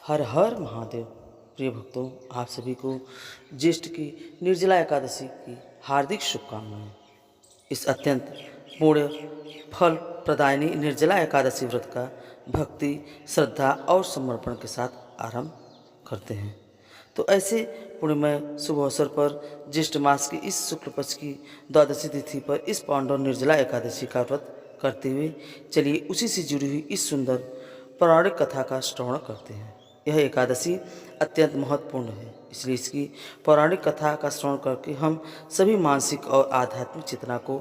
हर हर महादेव। प्रिय भक्तों, आप सभी को ज्येष्ठ की निर्जला एकादशी की हार्दिक शुभकामनाएं। इस अत्यंत पुण्य फल प्रदायिनी निर्जला एकादशी व्रत का भक्ति, श्रद्धा और समर्पण के साथ आरंभ करते हैं। तो ऐसे पुण्यमय शुभ अवसर पर ज्येष्ठ मास की इस शुक्ल पक्ष की द्वादशी तिथि पर इस पांडव निर्जला एकादशी का व्रत करते हुए चलिए उसी से जुड़ी हुई इस सुंदर पौराणिक कथा का श्रवण करते हैं। यह एकादशी अत्यंत महत्वपूर्ण है, इसलिए इसकी पौराणिक कथा का श्रवण करके हम सभी मानसिक और आध्यात्मिक चेतना को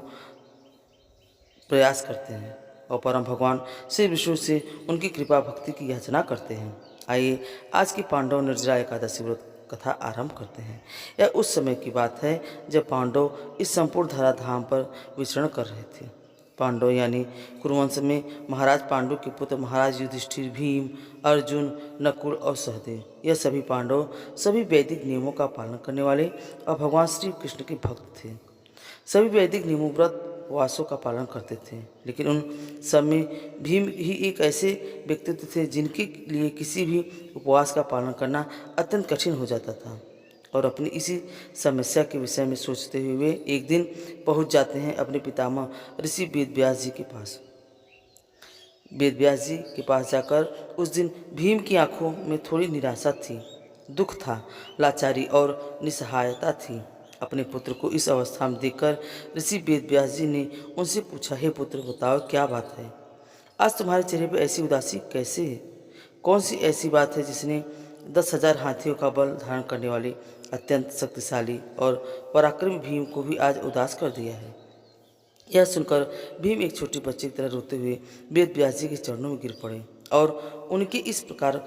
प्रयास करते हैं और परम भगवान श्री विष्णु से उनकी कृपा भक्ति की याचना करते हैं। आइए आज की पांडव निर्जला एकादशी व्रत कथा आरंभ करते हैं। यह उस समय की बात है जब पांडव इस संपूर्ण धराधाम पर विचरण कर रहे थे। पांडव यानी कुरुवंश में महाराज पांडु के पुत्र महाराज युधिष्ठिर, भीम, अर्जुन, नकुल और सहदेव, यह सभी पांडव सभी वैदिक नियमों का पालन करने वाले और भगवान श्री कृष्ण के भक्त थे। सभी वैदिक नियमों, व्रत, उपवासों का पालन करते थे, लेकिन उन सब में भीम ही एक ऐसे व्यक्तित्व थे जिनके लिए किसी भी उपवास का पालन करना अत्यंत कठिन हो जाता था। और अपनी इसी समस्या के विषय में सोचते हुए वे एक दिन पहुंच जाते हैं अपने पितामह ऋषि वेदव्यास जी के पास। वेदव्यास जी के पास जाकर उस दिन भीम की आंखों में थोड़ी निराशा थी, दुख था, लाचारी और निस्सहायता थी। अपने पुत्र को इस अवस्था में देखकर ऋषि वेदव्यास जी ने उनसे पूछा, हे पुत्र, बताओ क्या बात है? आज तुम्हारे चेहरे पर ऐसी उदासी कैसे है? कौन सी ऐसी बात है जिसने 10,000 हाथियों का बल धारण करने वाले अत्यंत शक्तिशाली और पराक्रमी भीम को भी आज उदास कर दिया है? यह सुनकर भीम एक छोटे बच्चे की तरह रोते हुए वेद व्यास जी के चरणों में गिर पड़े और उनके इस प्रकार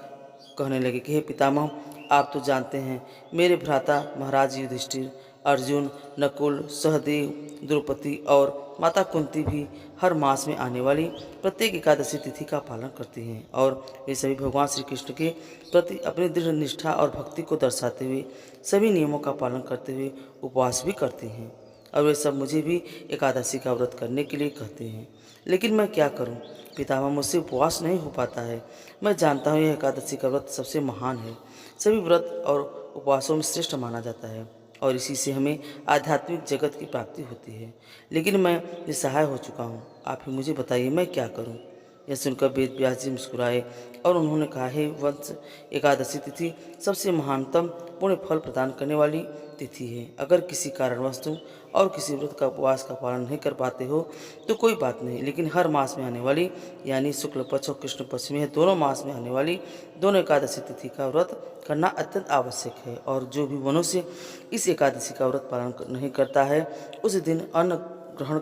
कहने लगे कि हे पितामह, आप तो जानते हैं मेरे भ्राता महाराज युधिष्ठिर, अर्जुन, नकुल, सहदेव, द्रौपदी और माता कुंती भी हर मास में आने वाली प्रत्येक एकादशी तिथि का पालन करती हैं और वे सभी भगवान श्री कृष्ण के प्रति अपनी दृढ़ निष्ठा और भक्ति को दर्शाते हुए सभी नियमों का पालन करते हुए उपवास भी करती हैं। और वे सब मुझे भी एकादशी का व्रत करने के लिए कहते हैं, लेकिन मैं क्या करूं? पितामह, मुझसे उपवास नहीं हो पाता है। मैं जानता हूं यह एकादशी का व्रत सबसे महान है, सभी व्रत और उपवासों में श्रेष्ठ माना जाता है और इसी से हमें आध्यात्मिक जगत की प्राप्ति होती है, लेकिन मैं निस्सहाय हो चुका हूँ। आप ही मुझे बताइए मैं क्या करूँ? यह सुनकर वेद व्यास जी मुस्कुराए और उन्होंने कहा, हे वंश, एकादशी तिथि सबसे महानतम पुण्य फल प्रदान करने वाली तिथि है। अगर किसी कारणवश तुम और किसी व्रत का उपवास का पालन नहीं कर पाते हो तो कोई बात नहीं, लेकिन हर मास में आने वाली यानी शुक्ल पक्ष और कृष्ण पक्ष में दोनों मास में आने वाली दोनों एकादशी तिथि का व्रत करना अत्यंत आवश्यक है। और जो भी मनुष्य इस एकादशी का व्रत पालन नहीं करता है, उस दिन अन्न ग्रहण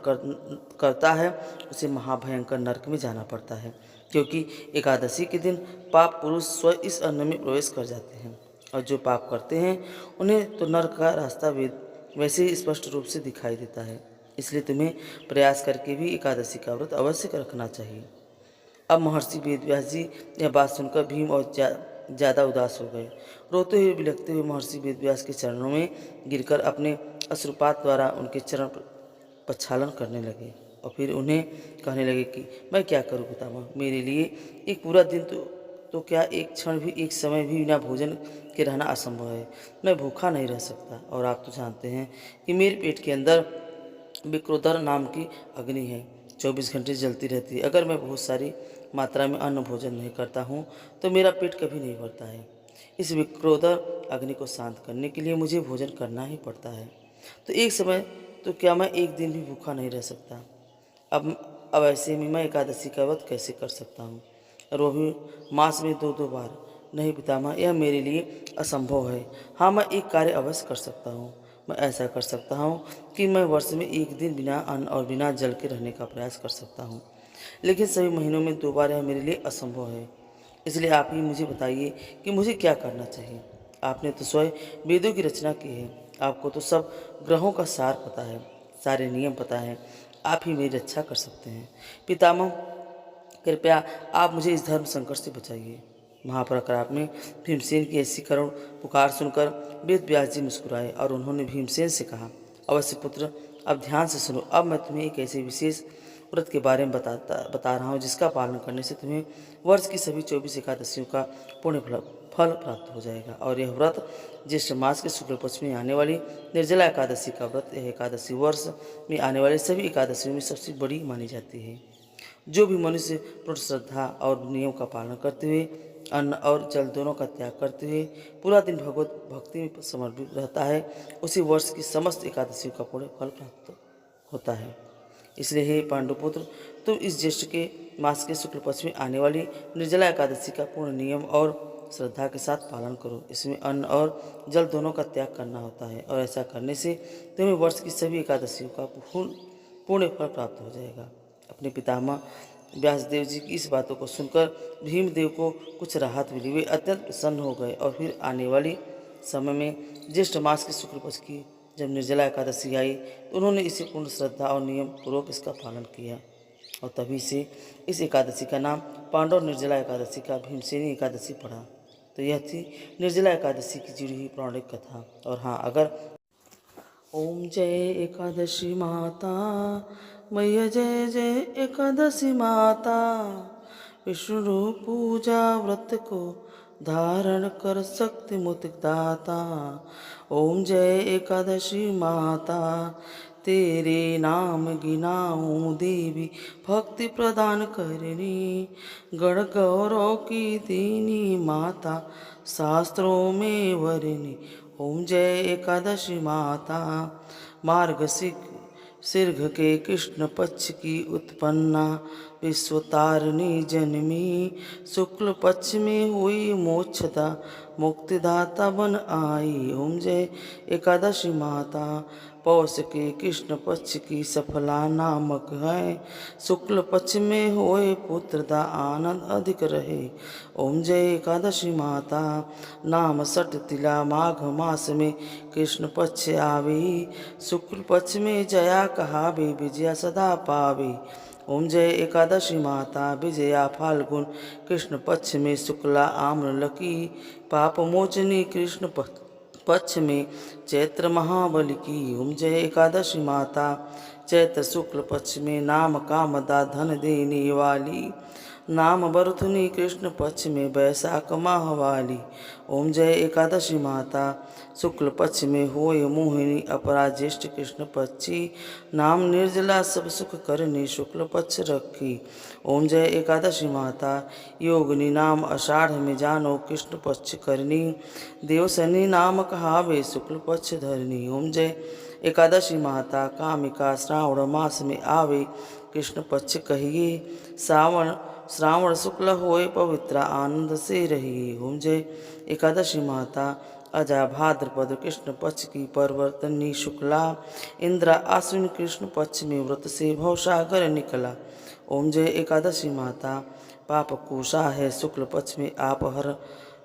करता है, उसे महाभयंकर नरक में जाना पड़ता है, क्योंकि एकादशी के दिन पाप पुरुष स्वयं इस अन्न में प्रवेश कर जाते हैं और जो पाप करते हैं उन्हें तो नरक का रास्ता वैसे ही स्पष्ट रूप से दिखाई देता है। इसलिए तुम्हें प्रयास करके भी एकादशी का व्रत अवश्य रखना चाहिए। अब महर्षि वेदव्यास जी यह बात सुनकर भीम और ज़्यादा उदास हो गए। रोते हुए बिलखते हुए महर्षि वेदव्यास के चरणों में गिरकर अपने अश्रुपात द्वारा उनके चरण प्रक्षालन करने लगे और फिर उन्हें कहने लगे कि मैं क्या करूं पितामह, मेरे लिए एक पूरा दिन तो क्या एक क्षण भी, एक समय भी बिना भोजन के रहना असंभव है। मैं भूखा नहीं रह सकता और आप तो जानते हैं कि मेरे पेट के अंदर विक्रोधर नाम की अग्नि है, 24 घंटे जलती रहती है। अगर मैं बहुत सारी मात्रा में अन्न भोजन नहीं करता हूँ तो मेरा पेट कभी नहीं भरता है। इस विक्रोधर अग्नि को शांत करने के लिए मुझे भोजन करना ही पड़ता है। तो एक समय तो क्या मैं एक दिन भी भूखा नहीं रह सकता? अब ऐसे में मैं एकादशी का व्रत कैसे कर सकता हूँ, और वो भी मास में 2-2 बार? नहीं पितामह, यह मेरे लिए असंभव है। हाँ, मैं एक कार्य अवश्य कर सकता हूँ। मैं ऐसा कर सकता हूँ कि मैं वर्ष में एक दिन बिना अन्न और बिना जल के रहने का प्रयास कर सकता हूँ, लेकिन सभी महीनों में 2 बार यह मेरे लिए असंभव है। इसलिए आप ही मुझे बताइए कि मुझे क्या करना चाहिए। आपने तो स्वयं वेदों की रचना की है, आपको तो सब ग्रहों का सार पता है, सारे नियम पता है। आप ही मेरी रक्षा कर सकते हैं। पितामह, कृपया आप मुझे इस धर्म संकट से बचाइए। महापराक्रम में भीमसेन की ऐसी करुण पुकार सुनकर वेद व्यास जी मुस्कुराए और उन्होंने भीमसेन से कहा, अवश्य पुत्र, अब ध्यान से सुनो। अब मैं तुम्हें एक ऐसे विशेष व्रत के बारे में बता रहा हूँ, जिसका पालन करने से तुम्हें वर्ष की सभी 24 एकादशियों का पुण्य फल प्राप्त हो जाएगा। और यह व्रत ज्येष्ठ मास के शुक्ल पक्ष में आने वाली निर्जला एकादशी का व्रत, यह एकादशी वर्ष में आने वाले सभी एकादशियों में सबसे बड़ी मानी जाती है। जो भी मनुष्य पूर्ण श्रद्धा और नियम का पालन करते हुए अन्न और जल दोनों का त्याग करते हुए पूरा दिन भगवत भक्ति में समर्पित रहता है, उसी वर्ष की समस्त एकादशियों का पुण्य फल प्राप्त होता है। इसलिए हे पांडुपुत्र, तुम इस ज्येष्ठ के मास के शुक्ल पक्ष में आने वाली निर्जला एकादशी का पूर्ण नियम और श्रद्धा के साथ पालन करो। इसमें अन्न और जल दोनों का त्याग करना होता है, और ऐसा करने से तुम्हें वर्ष की सभी एकादशियों का पुण्य फल प्राप्त हो जाएगा। अपने पितामह व्यासदेव जी की इस बातों को सुनकर भीमदेव को कुछ राहत मिली। वे अत्यंत प्रसन्न हो गए, और फिर आने वाली समय में ज्येष्ठ मास के शुक्ल पक्ष की जब निर्जला एकादशी आई तो उन्होंने इसे पूर्ण श्रद्धा और नियम पूर्वक इसका पालन किया, और तभी से इस एकादशी का नाम पांडव निर्जला एकादशी का भीमसेनी एकादशी पड़ा। तो यह थी निर्जला एकादशी की जुड़ी हुई पौराणिक कथा। और हाँ, अगर ओम जय एकादशी माता मैया, जय जय एकादशी माता, विष्णु पूजा व्रत को धारण कर शक्ति मुक्ति दाता। ओम जय एकादशी माता, तेरे नाम गिनाऊं देवी, भक्ति प्रदान करनी, गण गौरव की दीनी माता, शास्त्रों में वरनी। ओम जय एकादशी माता, मार्गशीर्ष के कृष्ण पक्ष की उत्पन्ना, विश्वतारिणी जन्मी, शुक्ल पक्ष में हुई मोक्षदा, मुक्तिदाता बन आई। ओम जय एकादशी माता, पौष के कृष्ण पक्ष की सफला नामक है, शुक्ल पक्ष में होए पुत्र दा आनंद अधिक रहे। ओम जय एकादशी माता, नाम सट तिला, माघ मास में कृष्ण पक्ष आवे, शुक्ल पक्ष में जया कहावे, विजया सदा पावे। ओम जय एकादशी माता, विजया फाल्गुन कृष्ण पक्ष में शुक्ला आम्र लकी, पाप मोचनी कृष्ण पक्ष में चैत्र महाबली की। ओम जय एकादशी माता, चैत्र शुक्ल पक्ष में नाम कामदा धन देने वाली, नाम बरुथुनी कृष्ण पक्ष में बैसाख माह वाली। ओम जय एकादशी माता, शुक्ल पक्ष में होय मोहिनी, अपरा ज्येष्ठ कृष्ण पक्षी, नाम निर्जला सब सुख करनी, शुक्ल पक्ष रखी। ओम जय एकादशी माता, योगिनी नाम आषाढ़ में जानो कृष्ण पक्ष करनी, देवसनी नाम कहावे शुक्ल पक्ष धरनी। ओम जय एकादशी माता, कामिका श्रावण मास में आवे, कृष्ण पक्ष कहिए, श्रावण शुक्ल होए पवित्र, आनंद से रहिए। ओम जय एकादशी माता, अजा भाद्रपद कृष्ण पक्ष की परिवर्तनी शुक्ला, इंद्र आश्विन कृष्ण पक्ष में व्रत से भवसागर निकला। ओम जय एकादशी माता, पाप कोशा है शुक्ल पक्ष में आप हर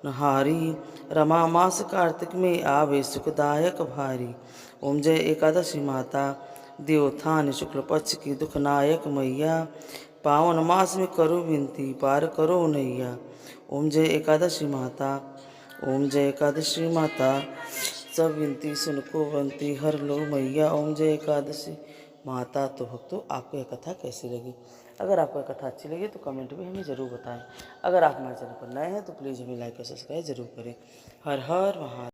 नहारी, रमा मास कार्तिक में आवे सुखदायक भारी। ओम जय एकादशी माता, देवोत्थान शुक्ल पक्ष की दुखनायक मैया, पावन मास में करो विनती पार करो नैया। ओम जय एकादशी माता, ओम जय एकादशी माता, सब विनती सुन को बनती हर लो मैया। ओम जय एकादशी माता। तो भक्तों, आपको यह कथा कैसी लगी? अगर आपको यह कथा अच्छी लगी तो कमेंट में हमें ज़रूर बताएं। अगर आप हमारे चैनल पर नए हैं तो प्लीज़ हमें लाइक और सब्सक्राइब जरूर करें। हर हर महादेव।